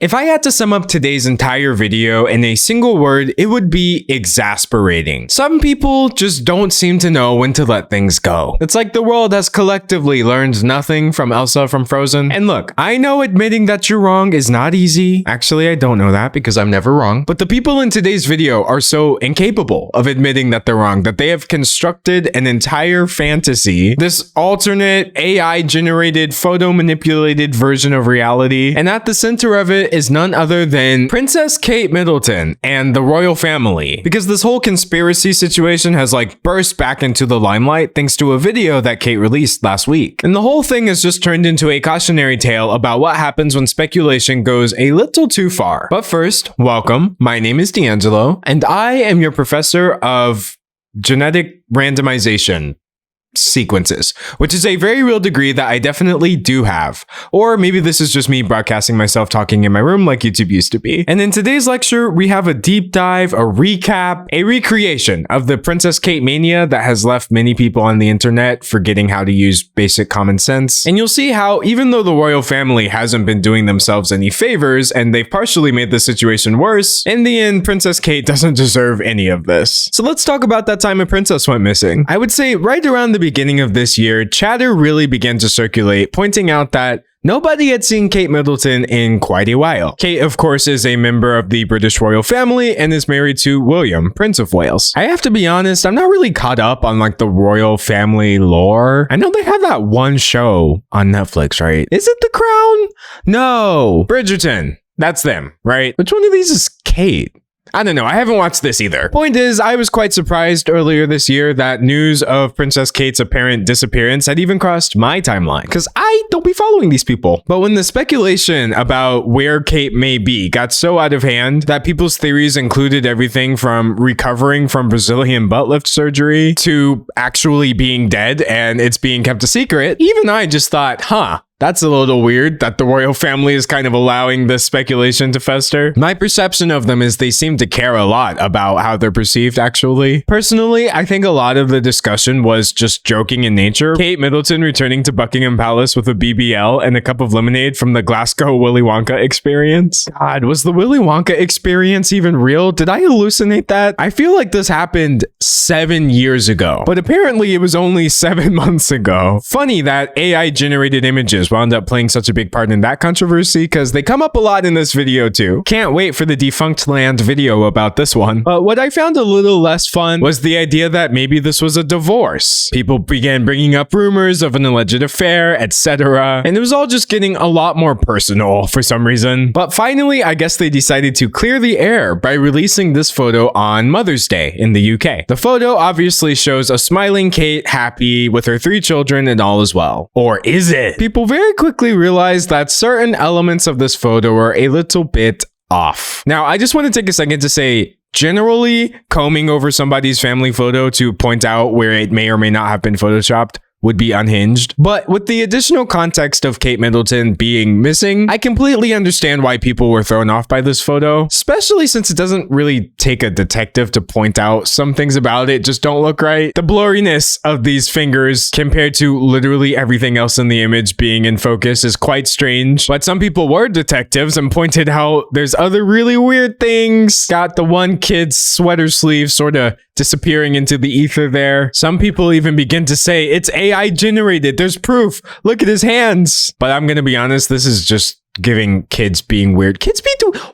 If I had to sum up today's entire video in a single word, it would be exasperating. Some people just don't seem to know when to let things go. It's like the world has collectively learned nothing from Elsa from Frozen. And look, I know admitting that you're wrong is not easy. Actually, I don't know that because I'm never wrong. But the people in today's video are so incapable of admitting that they're wrong that they have constructed an entire fantasy, this alternate AI-generated, photo-manipulated version of reality. And at the center of it is none other than Princess Kate Middleton and the royal family. Because this whole conspiracy situation has like burst back into the limelight thanks to a video that Kate released last week. And the whole thing has just turned into a cautionary tale about what happens when speculation goes a little too far. But first, welcome. My name is D'Angelo, and I am your professor of genetic randomization sequences, which is a very real degree that I definitely do have. Or maybe this is just me broadcasting myself talking in my room like YouTube used to be. And in today's lecture, we have a deep dive, a recap, a recreation of the Princess Kate mania that has left many people on the internet forgetting how to use basic common sense. And you'll see how even though the royal family hasn't been doing themselves any favors and they've partially made the situation worse, in the end, Princess Kate doesn't deserve any of this. So let's talk about that time a princess went missing. I would say right around the beginning of this year, chatter really began to circulate, pointing out that nobody had seen Kate Middleton in quite a while. Kate, of course, is a member of the British royal family and is married to William, Prince of Wales. I have to be honest, I'm not really caught up on like the royal family lore. I know they have that one show on Netflix, right? Is it The Crown? No, Bridgerton. That's them, right? Which one of these is Kate? I don't know. I haven't watched this either. Point is, I was quite surprised earlier this year that news of Princess Kate's apparent disappearance had even crossed my timeline, because I don't be following these people. But when the speculation about where Kate may be got so out of hand that people's theories included everything from recovering from Brazilian butt lift surgery to actually being dead and it's being kept a secret, even I just thought, that's a little weird that the royal family is kind of allowing this speculation to fester. My perception of them is they seem to care a lot about how they're perceived, actually. Personally, I think a lot of the discussion was just joking in nature. Kate Middleton returning to Buckingham Palace with a BBL and a cup of lemonade from the Glasgow Willy Wonka experience. God, was the Willy Wonka experience even real? Did I hallucinate that? I feel like this happened 7 years ago, but apparently it was only 7 months ago. Funny that AI-generated images wound up playing such a big part in that controversy because they come up a lot in this video too. Can't wait for the Defunct Land video about this one. But what I found a little less fun was the idea that maybe this was a divorce. People began bringing up rumors of an alleged affair, etc. And it was all just getting a lot more personal for some reason. But finally, I guess they decided to clear the air by releasing this photo on Mother's Day in the UK. The photo obviously shows a smiling Kate happy with her 3 children and all is well. Or is it? People very quickly realized that certain elements of this photo were a little bit off. Now, I just want to take a second to say, generally, combing over somebody's family photo to point out where it may or may not have been photoshopped would be unhinged. But with the additional context of Kate Middleton being missing, I completely understand why people were thrown off by this photo, especially since it doesn't really take a detective to point out some things about it just don't look right. The blurriness of these fingers compared to literally everything else in the image being in focus is quite strange, but some people were detectives and pointed out there's other really weird things. Got the one kid's sweater sleeve sort of disappearing into the ether there. Some people even begin to say it's AI generated. There's proof. Look at his hands. But I'm gonna be honest, this is just giving kids being weird.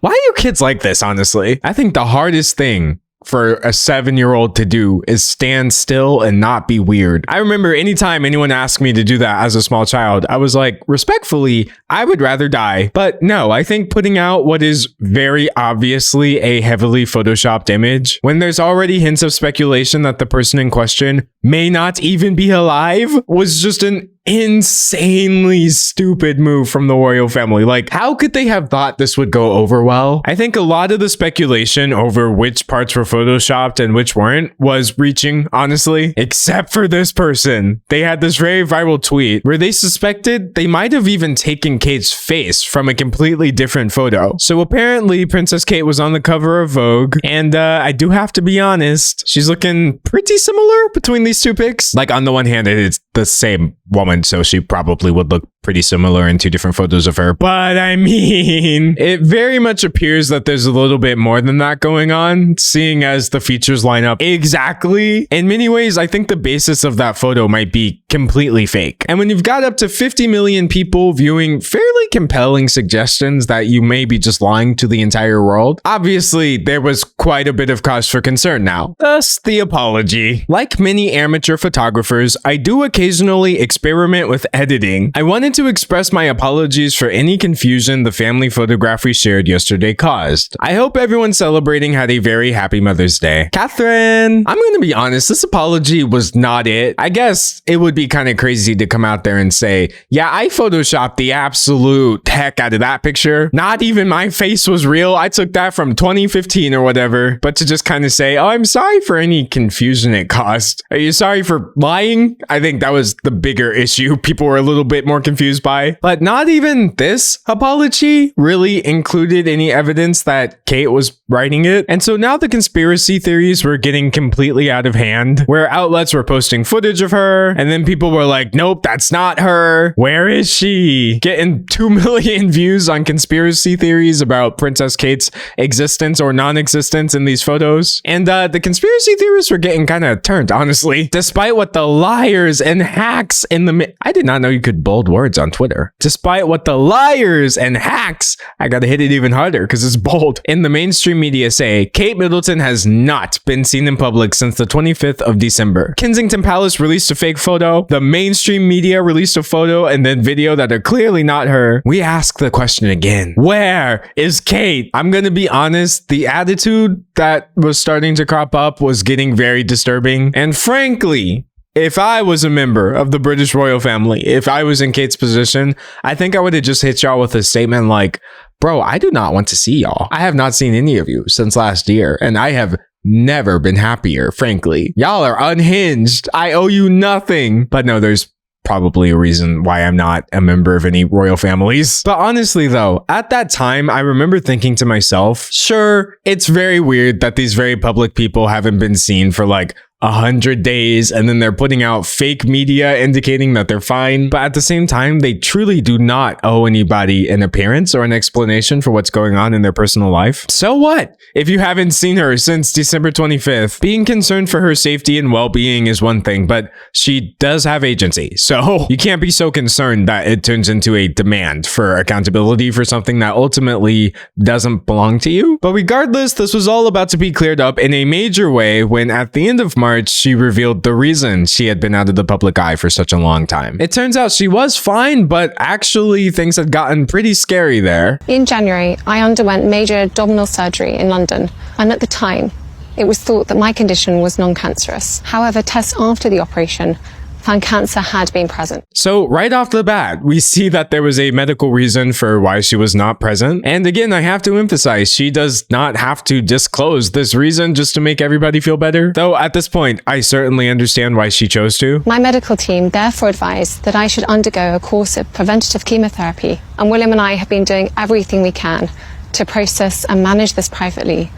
Why are kids like this, honestly? I think the hardest thing for a 7-year-old to do is stand still and not be weird. I remember anytime anyone asked me to do that as a small child, I was like, respectfully, I would rather die. But no, I think putting out what is very obviously a heavily photoshopped image, when there's already hints of speculation that the person in question may not even be alive, was just an insanely stupid move from the royal family. Like, how could they have thought this would go over well? I think a lot of the speculation over which parts were photoshopped and which weren't was reaching, honestly, except for this person. They had this very viral tweet where they suspected they might have even taken Kate's face from a completely different photo. So apparently Princess Kate was on the cover of Vogue, and I do have to be honest, she's looking pretty similar between these these two pics. Like on the one hand, it's the same woman, so she probably would look pretty similar in two different photos of her. But I mean, it very much appears that there's a little bit more than that going on, seeing as the features line up exactly. In many ways, I think the basis of that photo might be completely fake. And when you've got up to 50 million people viewing fairly compelling suggestions that you may be just lying to the entire world, obviously there was quite a bit of cause for concern now. Thus, the apology. Like many amateur photographers, I do occasionally experiment with editing. I wanted to express my apologies for any confusion the family photograph we shared yesterday caused. I hope everyone celebrating had a very happy Mother's Day. Catherine, I'm gonna be honest, this apology was not it. I guess it would be kind of crazy to come out there and say, yeah, I photoshopped the absolute heck out of that picture. Not even my face was real. I took that from 2015 or whatever. But to just kind of say, oh, I'm sorry for any confusion it caused. Are you sorry for lying? I think that was the bigger issue people were a little bit more confused by. But not even this apology really included any evidence that Kate was writing it. And so now the conspiracy theories were getting completely out of hand, where outlets were posting footage of her, and then people were like, nope, that's not her. Where is she? Getting 2 million views on conspiracy theories about Princess Kate's existence or non-existence in these photos. And the conspiracy theorists were getting kind of turned, honestly. Despite what the liars and hacks in the... I did not know you could bold words on Twitter. Despite what the liars and hacks, I gotta hit it even harder because it's bold, in the mainstream media say, Kate Middleton has not been seen in public since the 25th of December. Kensington Palace released a fake photo. The mainstream media released a photo and then video that are clearly not her. We ask the question again. Where is Kate? I'm gonna be honest, the attitude that was starting to crop up was getting very disturbing. And frankly, if I was a member of the British royal family, if I was in Kate's position, I think I would have just hit y'all with a statement like, bro, I do not want to see y'all. I have not seen any of you since last year, and I have never been happier, frankly. Y'all are unhinged. I owe you nothing. But no, there's probably a reason why I'm not a member of any royal families. But honestly though, at that time, I remember thinking to myself, sure, it's very weird that these very public people haven't been seen for like 100 days, and then they're putting out fake media indicating that they're fine. But at the same time, they truly do not owe anybody an appearance or an explanation for what's going on in their personal life. So what? If you haven't seen her since December 25th, being concerned for her safety and well-being is one thing, but she does have agency. So you can't be so concerned that it turns into a demand for accountability for something that ultimately doesn't belong to you. But regardless, this was all about to be cleared up in a major way when at the end of March, she revealed the reason she had been out of the public eye for such a long time. It turns out she was fine, but actually things had gotten pretty scary there. In January, I underwent major abdominal surgery in London, and at the time, it was thought that my condition was non-cancerous. However, tests after the operation found cancer had been present. So right off the bat, we see that there was a medical reason for why she was not present. And again, I have to emphasize, she does not have to disclose this reason just to make everybody feel better. Though at this point, I certainly understand why she chose to. My medical team therefore advised that I should undergo a course of preventative chemotherapy, and William and I have been doing everything we can to process and manage this privately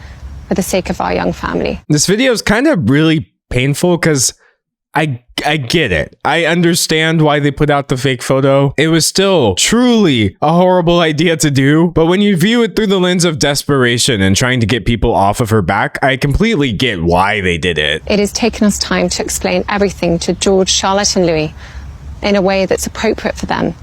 for the sake of our young family. This video is kind of really painful because I get it. I understand why they put out the fake photo. It was still truly a horrible idea to do, but when you view it through the lens of desperation and trying to get people off of her back, I completely get why they did it. It has taken us time to explain everything to George, Charlotte and Louis in a way that's appropriate for them,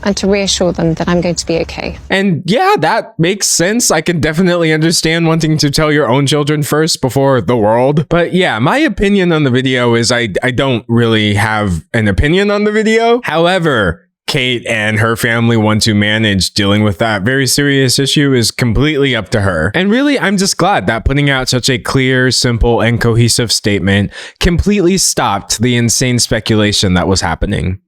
and to reassure them that I'm going to be okay. And yeah, that makes sense. I can definitely understand wanting to tell your own children first before the world. But yeah, my opinion on the video is I don't really have an opinion on the video. However, Kate and her family want to manage dealing with that very serious issue is completely up to her. And really, I'm just glad that putting out such a clear, simple, and cohesive statement completely stopped the insane speculation that was happening.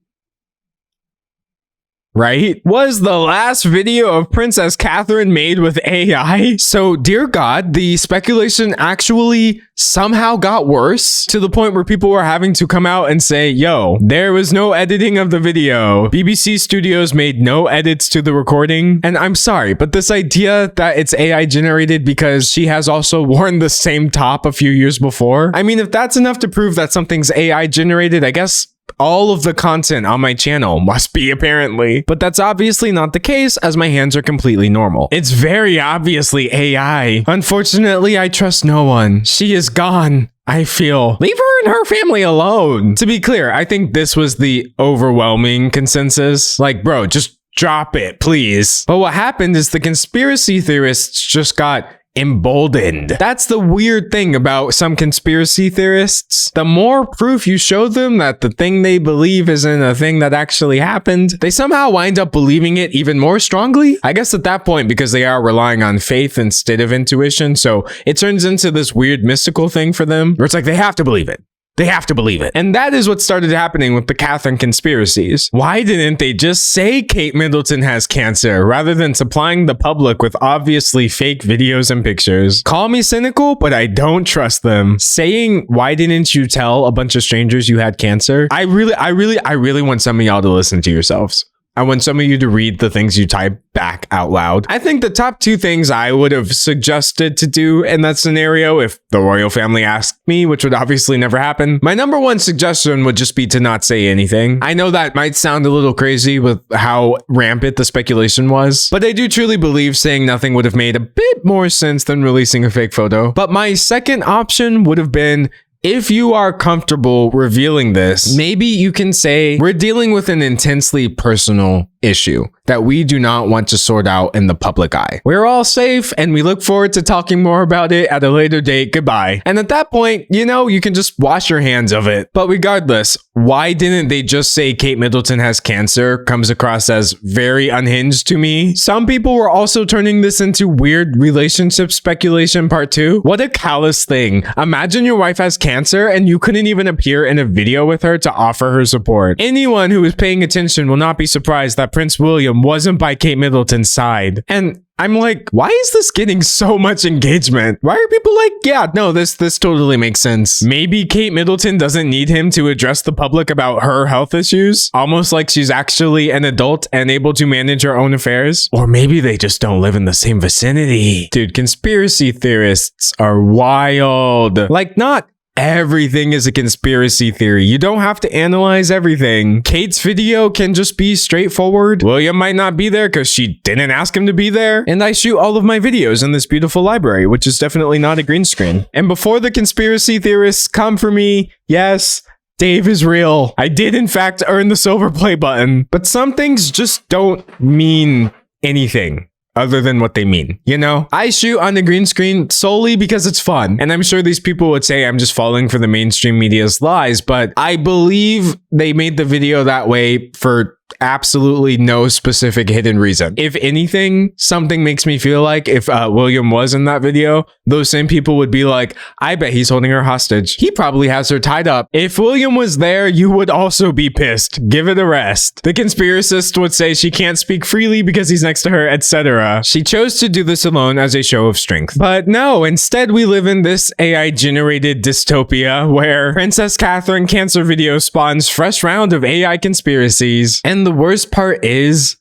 right? Was the last video of Princess Catherine made with AI? So, dear God, the speculation actually somehow got worse to the point where people were having to come out and say, yo, there was no editing of the video. BBC Studios made no edits to the recording. And I'm sorry, but this idea that it's AI generated because she has also worn the same top a few years before. I mean, if that's enough to prove that something's AI generated, I guess all of the content on my channel must be, apparently. But that's obviously not the case, as my hands are completely normal. It's very obviously AI. Unfortunately, I trust no one. She is gone, I feel. Leave her and her family alone. To be clear, I think this was the overwhelming consensus. Like, bro, just drop it, please. But what happened is the conspiracy theorists just got emboldened. That's the weird thing about some conspiracy theorists. The more proof you show them that the thing they believe isn't a thing that actually happened, they somehow wind up believing it even more strongly. I guess at that point, because they are relying on faith instead of intuition, so it turns into this weird mystical thing for them, where it's like they have to believe it. They have to believe it. And that is what started happening with the Catherine conspiracies. Why didn't they just say Kate Middleton has cancer rather than supplying the public with obviously fake videos and pictures? Call me cynical, but I don't trust them. Saying, why didn't you tell a bunch of strangers you had cancer? I really want some of y'all to listen to yourselves. I want some of you to read the things you type back out loud. I think the top two things I would have suggested to do in that scenario if the royal family asked me, which would obviously never happen, my number one suggestion would just be to not say anything. I know that might sound a little crazy with how rampant the speculation was, but I do truly believe saying nothing would have made a bit more sense than releasing a fake photo. But my second option would have been, if you are comfortable revealing this, maybe you can say, we're dealing with an intensely personal issue that we do not want to sort out in the public eye. We're all safe and we look forward to talking more about it at a later date. Goodbye. And at that point, you know, you can just wash your hands of it. But regardless, why didn't they just say Kate Middleton has cancer comes across as very unhinged to me. Some people were also turning this into weird relationship speculation part 2. What a callous thing. Imagine your wife has cancer and you couldn't even appear in a video with her to offer her support. Anyone who is paying attention will not be surprised that Prince William wasn't by Kate Middleton's side. And I'm like, why is this getting so much engagement? Why are people like, yeah, no, this totally makes sense. Maybe Kate Middleton doesn't need him to address the public about her health issues, almost like she's actually an adult and able to manage her own affairs. Or maybe they just don't live in the same vicinity. Dude, conspiracy theorists are wild. Like, not everything is a conspiracy theory. You don't have to analyze everything. Kate's video can just be straightforward. William might not be there because she didn't ask him to be there. And I shoot all of my videos in this beautiful library, which is definitely not a green screen. And before the conspiracy theorists come for me, yes, Dave is real. I did in fact earn the silver play button. But some things just don't mean anything other than what they mean, you know? I shoot on the green screen solely because it's fun. And I'm sure these people would say I'm just falling for the mainstream media's lies, but I believe they made the video that way for absolutely no specific hidden reason. If anything, something makes me feel like if William was in that video, those same people would be like, I bet he's holding her hostage. He probably has her tied up. If William was there, you would also be pissed. Give it a rest. The conspiracist would say she can't speak freely because he's next to her, etc. She chose to do this alone as a show of strength. But no, instead we live in this AI-generated dystopia where Princess Catherine cancer video spawns fresh round of AI conspiracies. And the worst part is,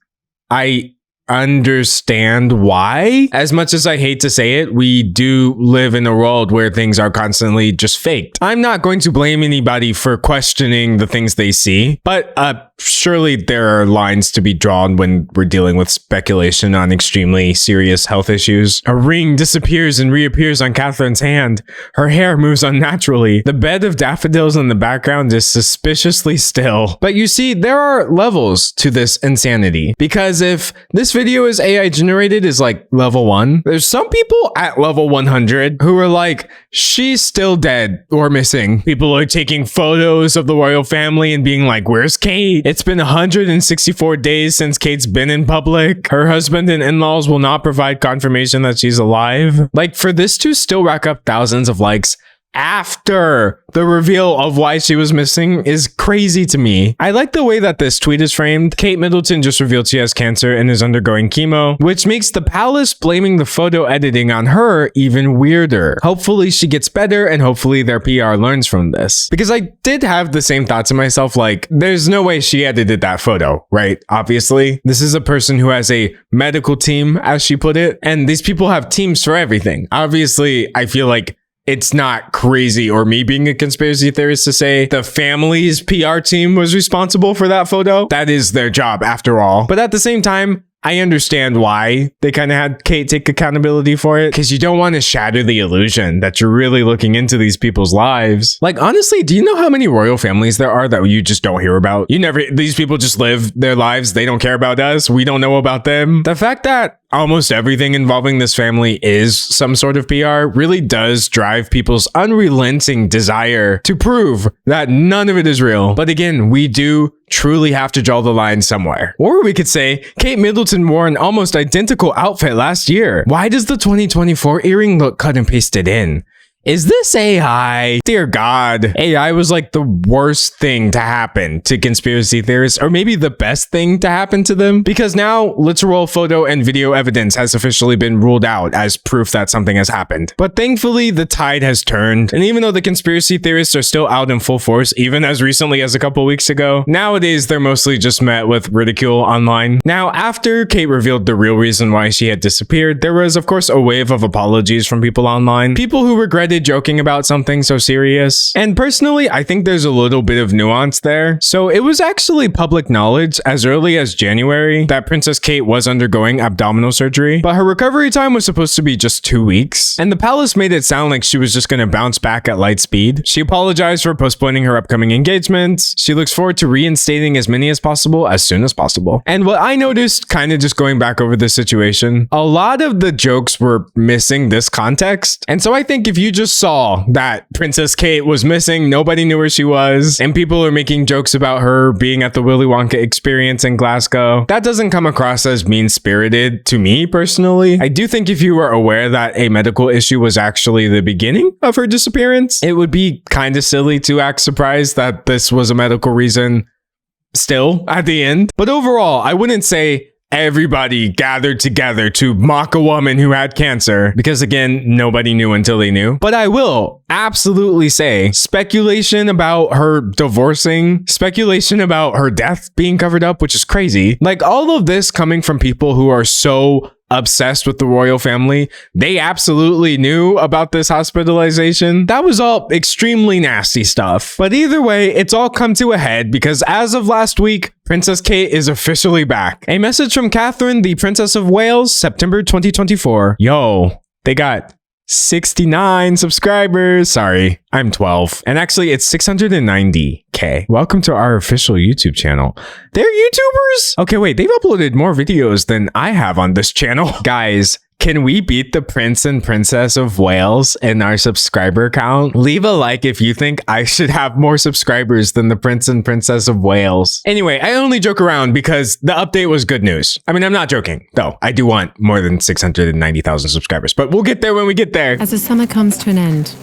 I understand why. As much as I hate to say it, we do live in a world where things are constantly just faked. I'm not going to blame anybody for questioning the things they see, but surely there are lines to be drawn when we're dealing with speculation on extremely serious health issues. A ring disappears and reappears on Catherine's hand. Her hair moves unnaturally. The bed of daffodils in the background is suspiciously still. But you see, there are levels to this insanity, because if this video is AI generated is like level 1, there's some people at level 100 who are like, she's still dead or missing. People are taking photos of the royal family and being like, where's Kate? It's been 164 days since Kate's been in public. Her husband and in-laws will not provide confirmation that she's alive. Like, for this to still rack up thousands of likes after the reveal of why she was missing is crazy to me. I like the way that this tweet is framed. Kate Middleton just revealed she has cancer and is undergoing chemo, which makes the palace blaming the photo editing on her even weirder. Hopefully she gets better and hopefully their PR learns from this. Because I did have the same thought to myself, like, there's no way she edited that photo, right? Obviously, this is a person who has a medical team, as she put it, and these people have teams for everything. Obviously, I feel like it's not crazy or me being a conspiracy theorist to say the family's PR team was responsible for that photo. That is their job after all. But at the same time, I understand why they kind of had Kate take accountability for it, because you don't want to shatter the illusion that you're really looking into these people's lives. Like, honestly, do you know how many royal families there are that you just don't hear about? These people just live their lives. They don't care about us. We don't know about them. The fact that almost everything involving this family is some sort of PR really does drive people's unrelenting desire to prove that none of it is real. But again, we do truly have to draw the line somewhere. Or we could say Kate Middleton wore an almost identical outfit last year. Why does the 2024 earring look cut and pasted in? Is this AI? Dear God. AI was like the worst thing to happen to conspiracy theorists, or maybe the best thing to happen to them, because now literal photo and video evidence has officially been ruled out as proof that something has happened. But thankfully, the tide has turned, and even though the conspiracy theorists are still out in full force, even as recently as a couple weeks ago, nowadays they're mostly just met with ridicule online. Now, after Kate revealed the real reason why she had disappeared, there was of course a wave of apologies from people online, people who regretted joking about something so serious. And personally, I think there's a little bit of nuance there. So it was actually public knowledge as early as January that Princess Kate was undergoing abdominal surgery, but her recovery time was supposed to be just 2 weeks. And the palace made it sound like she was just gonna bounce back at light speed. She apologized for postponing her upcoming engagements. She looks forward to reinstating as many as possible as soon as possible. And what I noticed, kind of just going back over this situation, a lot of the jokes were missing this context. And so I think if you just saw that Princess Kate was missing, nobody knew where she was, and people are making jokes about her being at the Willy Wonka experience in Glasgow, that doesn't come across as mean-spirited to me personally. I do think if you were aware that a medical issue was actually the beginning of her disappearance, it would be kind of silly to act surprised that this was a medical reason still at the end. But overall, I wouldn't say everybody gathered together to mock a woman who had cancer, because again, nobody knew until they knew. But I will absolutely say speculation about her divorcing, speculation about her death being covered up, which is crazy. Like, all of this coming from people who are so obsessed with the royal family, they absolutely knew about this hospitalization. That was all extremely nasty stuff. But either way, it's all come to a head because as of last week, Princess Kate is officially back. A message from Catherine, the Princess of Wales, September 2024. Yo, they got 69 subscribers. Sorry, I'm 12. And actually, it's 690K. Welcome to our official YouTube channel. They're YouTubers? Okay, wait, they've uploaded more videos than I have on this channel. Guys, can we beat the Prince and Princess of Wales in our subscriber count? Leave a like if you think I should have more subscribers than the Prince and Princess of Wales. Anyway, I only joke around because the update was good news. I mean, I'm not joking, though. I do want more than 690,000 subscribers, but we'll get there when we get there. As the summer comes to an end,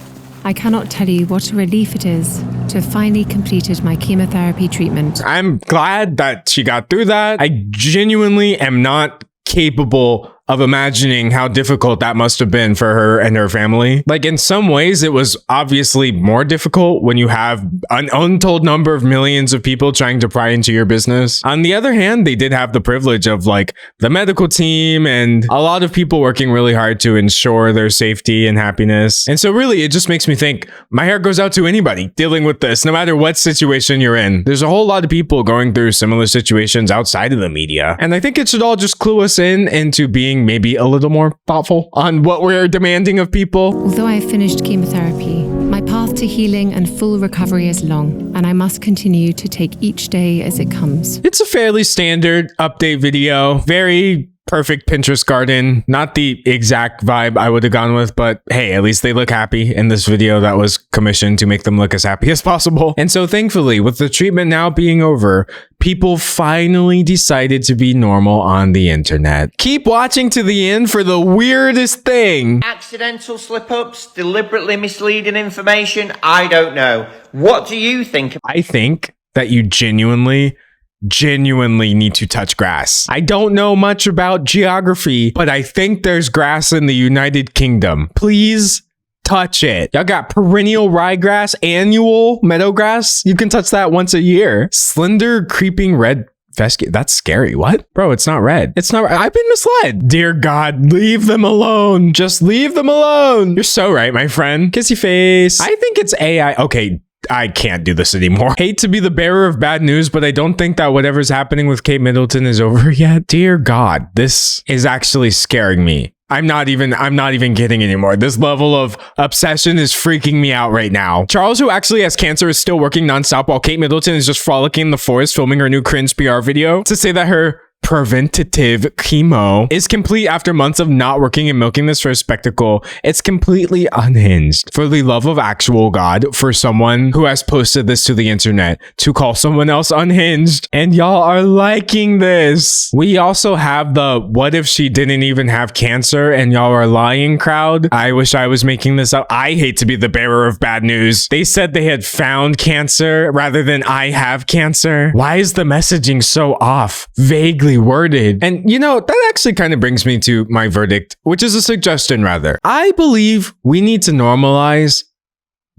I cannot tell you what a relief it is to have finally completed my chemotherapy treatment. I'm glad that she got through that. I genuinely am not capable of imagining how difficult that must have been for her and her family. Like, in some ways, it was obviously more difficult when you have an untold number of millions of people trying to pry into your business. On the other hand, they did have the privilege of like the medical team and a lot of people working really hard to ensure their safety and happiness. And so really, it just makes me think my heart goes out to anybody dealing with this, no matter what situation you're in. There's a whole lot of people going through similar situations outside of the media. And I think it should all just clue us in into being maybe a little more thoughtful on what we're demanding of people. Although I've finished chemotherapy, my path to healing and full recovery is long, and I must continue to take each day as it comes. It's a fairly standard update video, very perfect Pinterest garden. Not the exact vibe I would have gone with, but hey, at least they look happy in this video that was commissioned to make them look as happy as possible. And so thankfully, with the treatment now being over, people finally decided to be normal on the internet. Keep watching to the end for the weirdest thing. Accidental slip-ups, deliberately misleading information, I don't know. What do you think? I think that you genuinely need to touch grass. I don't know much about geography, but I think there's grass in the United Kingdom. Please touch it. Y'all got perennial ryegrass, annual meadowgrass. You can touch that once a year. Slender creeping red fescue. That's scary. What? Bro, it's not red. It's not. I've been misled. Dear God, leave them alone. Just leave them alone. You're so right, my friend. Kissy face. I think it's AI. Okay. I can't do this anymore. Hate to be the bearer of bad news, but I don't think that whatever's happening with Kate Middleton is over yet. Dear God, this is actually scaring me. I'm not even kidding anymore. This level of obsession is freaking me out right now. Charles, who actually has cancer, is still working nonstop while Kate Middleton is just frolicking in the forest filming her new cringe PR video to say that her preventative chemo is complete after months of not working and milking this for a spectacle. It's completely unhinged. For the love of actual God, for someone who has posted this to the internet to call someone else unhinged, and y'all are liking this. We also have the what if she didn't even have cancer and y'all are lying crowd. I wish I was making this up. I hate to be the bearer of bad news. They said they had found cancer rather than I have cancer. Why is the messaging so off? Vaguely worded. And you know, that actually kind of brings me to my verdict, which is a suggestion rather. I believe we need to normalize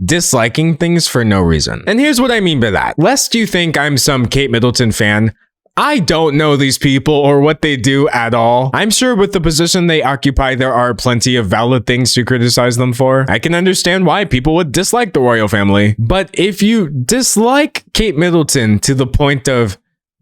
disliking things for no reason. And here's what I mean by that. Lest you think I'm some Kate Middleton fan, I don't know these people or what they do at all. I'm sure with the position they occupy, there are plenty of valid things to criticize them for. I can understand why people would dislike the royal family. But if you dislike Kate Middleton to the point of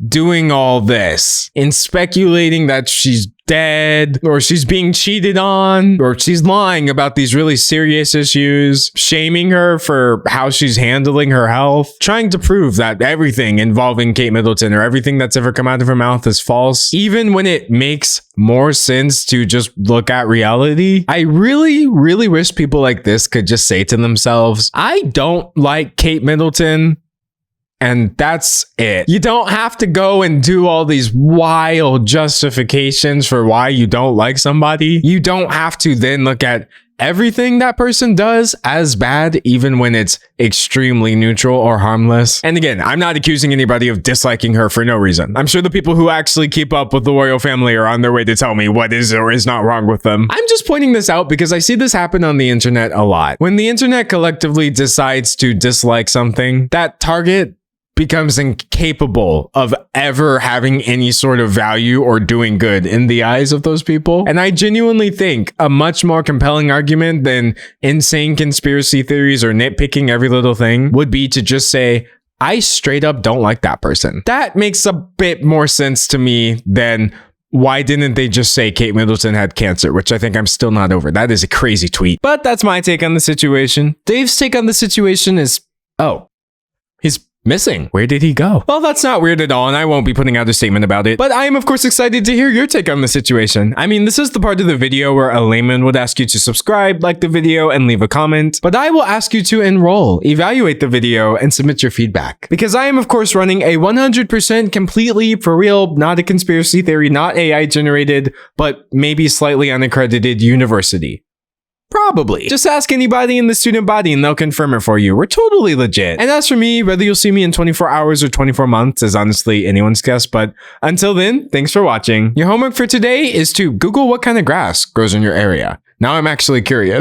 doing all this and speculating that she's dead or she's being cheated on or she's lying about these really serious issues, shaming her for how she's handling her health, trying to prove that everything involving Kate Middleton or everything that's ever come out of her mouth is false, even when it makes more sense to just look at reality. I really wish people like this could just say to themselves, I don't like Kate Middleton. And that's it. You don't have to go and do all these wild justifications for why you don't like somebody. You don't have to then look at everything that person does as bad, even when it's extremely neutral or harmless. And again, I'm not accusing anybody of disliking her for no reason. I'm sure the people who actually keep up with the royal family are on their way to tell me what is or is not wrong with them. I'm just pointing this out because I see this happen on the internet a lot. When the internet collectively decides to dislike something, that target becomes incapable of ever having any sort of value or doing good in the eyes of those people. And I genuinely think a much more compelling argument than insane conspiracy theories or nitpicking every little thing would be to just say, I straight up don't like that person. That makes a bit more sense to me than why didn't they just say Kate Middleton had cancer, which I think I'm still not over. That is a crazy tweet. But that's my take on the situation. Dave's take on the situation is, oh, he's missing. Where did he go? Well, that's not weird at all, and I won't be putting out a statement about it. But I am, of course, excited to hear your take on the situation. I mean, this is the part of the video where a layman would ask you to subscribe, like the video, and leave a comment. But I will ask you to enroll, evaluate the video, and submit your feedback. Because I am, of course, running a 100% completely for real, not a conspiracy theory, not AI generated, but maybe slightly unaccredited university. Probably. Just ask anybody in the student body and they'll confirm it for you. We're totally legit. And as for me, whether you'll see me in 24 hours or 24 months is honestly anyone's guess. But until then, thanks for watching. Your homework for today is to Google what kind of grass grows in your area. Now I'm actually curious.